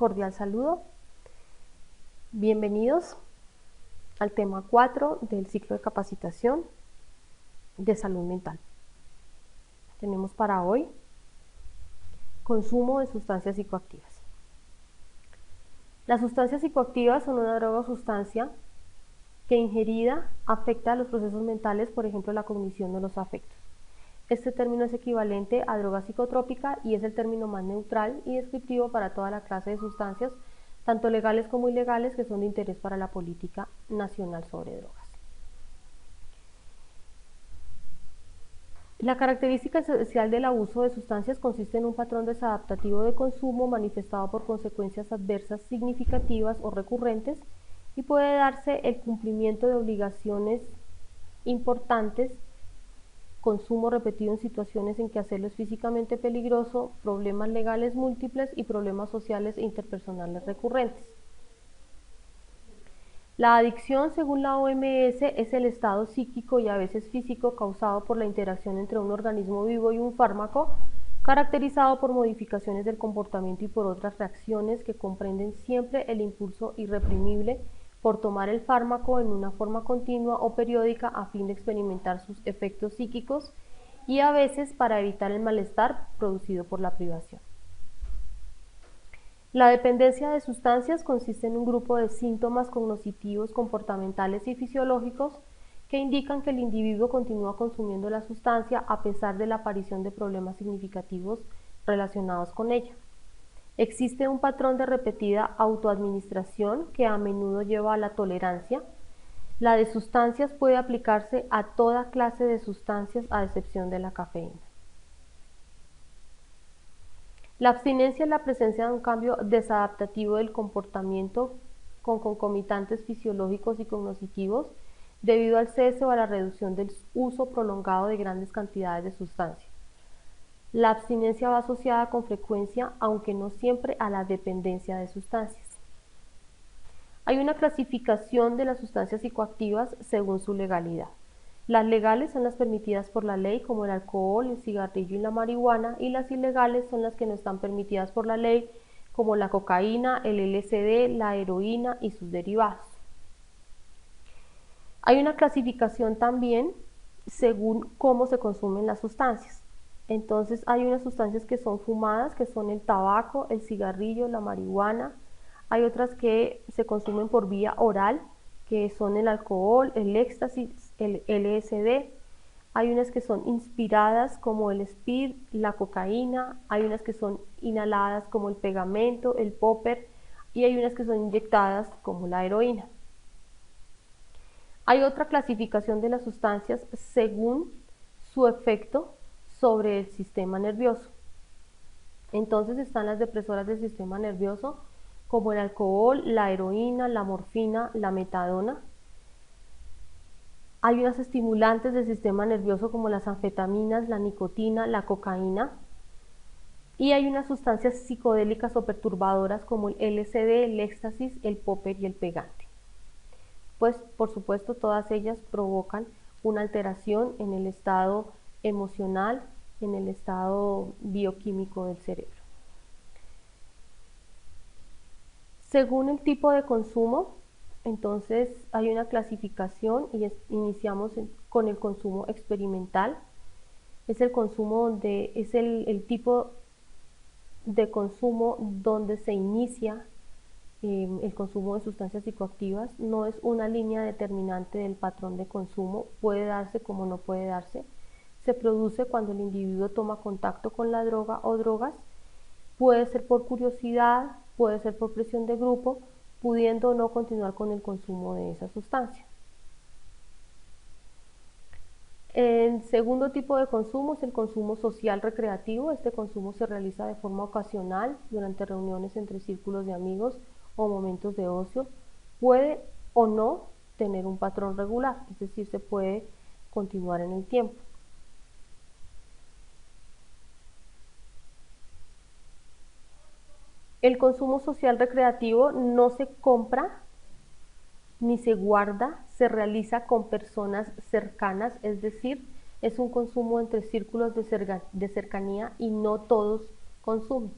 Cordial saludo. Bienvenidos al tema 4 del ciclo de capacitación de salud mental. Tenemos para hoy consumo de sustancias psicoactivas. Las sustancias psicoactivas son una droga o sustancia que ingerida afecta a los procesos mentales, por ejemplo la cognición o los afectos. Este término es equivalente a droga psicotrópica y es el término más neutral y descriptivo para toda la clase de sustancias, tanto legales como ilegales, que son de interés para la política nacional sobre drogas. La característica esencial del abuso de sustancias consiste en un patrón desadaptativo de consumo manifestado por consecuencias adversas significativas o recurrentes y puede darse el cumplimiento de obligaciones importantes, consumo repetido en situaciones en que hacerlo es físicamente peligroso, problemas legales múltiples y problemas sociales e interpersonales recurrentes. La adicción, según la OMS, es el estado psíquico y a veces físico causado por la interacción entre un organismo vivo y un fármaco, caracterizado por modificaciones del comportamiento y por otras reacciones que comprenden siempre el impulso irreprimible por tomar el fármaco en una forma continua o periódica a fin de experimentar sus efectos psíquicos y a veces para evitar el malestar producido por la privación. La dependencia de sustancias consiste en un grupo de síntomas cognitivos, comportamentales y fisiológicos que indican que el individuo continúa consumiendo la sustancia a pesar de la aparición de problemas significativos relacionados con ella. Existe un patrón de repetida autoadministración que a menudo lleva a la tolerancia. La de sustancias puede aplicarse a toda clase de sustancias a excepción de la cafeína. La abstinencia es la presencia de un cambio desadaptativo del comportamiento con concomitantes fisiológicos y cognitivos debido al cese o a la reducción del uso prolongado de grandes cantidades de sustancias. La abstinencia va asociada con frecuencia, aunque no siempre, a la dependencia de sustancias. Hay una clasificación de las sustancias psicoactivas según su legalidad. Las legales son las permitidas por la ley, como el alcohol, el cigarrillo y la marihuana, y las ilegales son las que no están permitidas por la ley, como la cocaína, el LSD, la heroína y sus derivados. Hay una clasificación también según cómo se consumen las sustancias. Entonces hay unas sustancias que son fumadas, que son el tabaco, el cigarrillo, la marihuana. Hay otras que se consumen por vía oral, que son el alcohol, el éxtasis, el LSD. Hay unas que son inspiradas como el speed, la cocaína. Hay unas que son inhaladas como el pegamento, el popper. Y hay unas que son inyectadas como la heroína. Hay otra clasificación de las sustancias según su efecto sobre el sistema nervioso. Entonces están las depresoras del sistema nervioso, como el alcohol, la heroína, la morfina, la metadona. Hay unas estimulantes del sistema nervioso como las anfetaminas, la nicotina, la cocaína. Y hay unas sustancias psicodélicas o perturbadoras como el LSD, el éxtasis, el popper y el pegante. Pues por supuesto todas ellas provocan una alteración en el estado emocional, en el estado bioquímico del cerebro. Según el tipo de consumo, entonces hay una clasificación y iniciamos con el consumo experimental. Es el consumo donde es el tipo de consumo donde se inicia el consumo de sustancias psicoactivas. No es una línea determinante del patrón de consumo, puede darse como no puede darse. Se produce cuando el individuo toma contacto con la droga o drogas, puede ser por curiosidad, puede ser por presión de grupo, pudiendo o no continuar con el consumo de esa sustancia. El segundo tipo de consumo es el consumo social recreativo. Este consumo se realiza de forma ocasional durante reuniones entre círculos de amigos o momentos de ocio. Puede o no tener un patrón regular, es decir, se puede continuar en el tiempo. El consumo social recreativo no se compra ni se guarda, se realiza con personas cercanas, es decir, es un consumo entre círculos de cercanía y no todos consumen.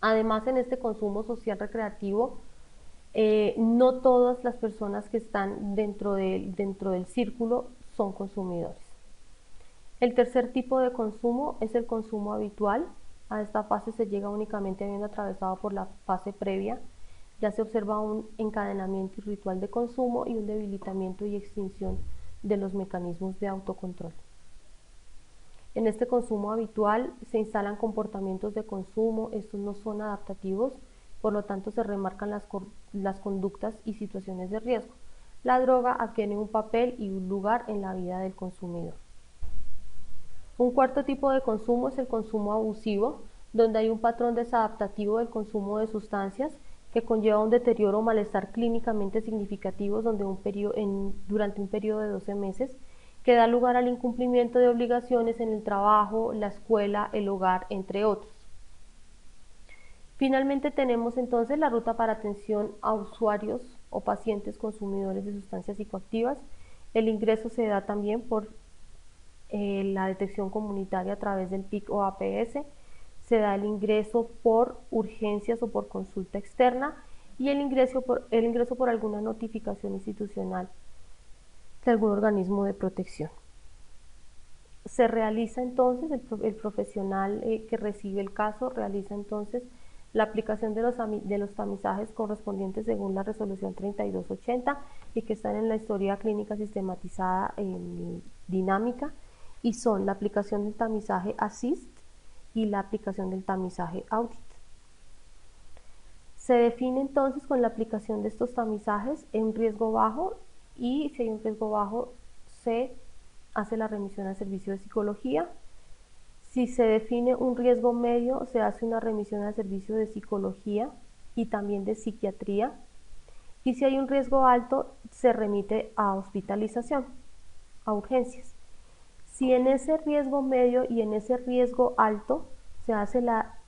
Además, en este consumo social recreativo, no todas las personas que están dentro del círculo son consumidores. El tercer tipo de consumo es el consumo habitual. A esta fase se llega únicamente habiendo atravesado por la fase previa. Ya se observa un encadenamiento y ritual de consumo y un debilitamiento y extinción de los mecanismos de autocontrol. En este consumo habitual se instalan comportamientos de consumo, estos no son adaptativos, por lo tanto se remarcan las conductas y situaciones de riesgo. La droga adquiere un papel y un lugar en la vida del consumidor. Un cuarto tipo de consumo es el consumo abusivo, donde hay un patrón desadaptativo del consumo de sustancias que conlleva un deterioro o malestar clínicamente significativos durante un periodo de 12 meses, que da lugar al incumplimiento de obligaciones en el trabajo, la escuela, el hogar, entre otros. Finalmente tenemos entonces la ruta para atención a usuarios o pacientes consumidores de sustancias psicoactivas. El ingreso se da también por la detección comunitaria a través del PIC o APS, se da el ingreso por urgencias o por consulta externa y el ingreso por alguna notificación institucional de algún organismo de protección. Se realiza entonces, el profesional que recibe el caso realiza entonces la aplicación de los tamizajes correspondientes según la resolución 3280 y que están en la historia clínica sistematizada dinámica, y son la aplicación del tamizaje ASSIST y la aplicación del tamizaje AUDIT. Se define entonces con la aplicación de estos tamizajes un riesgo bajo, y si hay un riesgo bajo se hace la remisión al servicio de psicología. Si se define un riesgo medio, se hace una remisión al servicio de psicología y también de psiquiatría. Y si hay un riesgo alto, se remite a hospitalización, a urgencias. Si en ese riesgo medio y en ese riesgo alto se hace la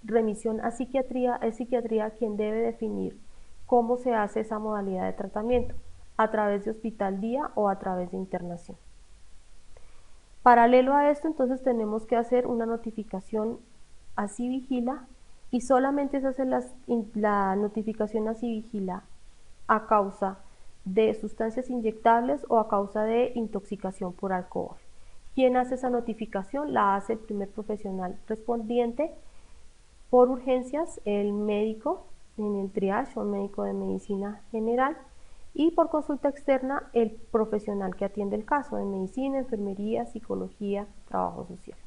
remisión a psiquiatría, es psiquiatría quien debe definir cómo se hace esa modalidad de tratamiento, a través de hospital día o a través de internación. Paralelo a esto, entonces tenemos que hacer una notificación a Civigila, y solamente se hace la notificación a Civigila a causa de sustancias inyectables o a causa de intoxicación por alcohol. ¿Quién hace esa notificación? La hace el primer profesional respondiente. Por urgencias, el médico en el triage o médico de medicina general, y por consulta externa, el profesional que atiende el caso de medicina, enfermería, psicología, trabajo social.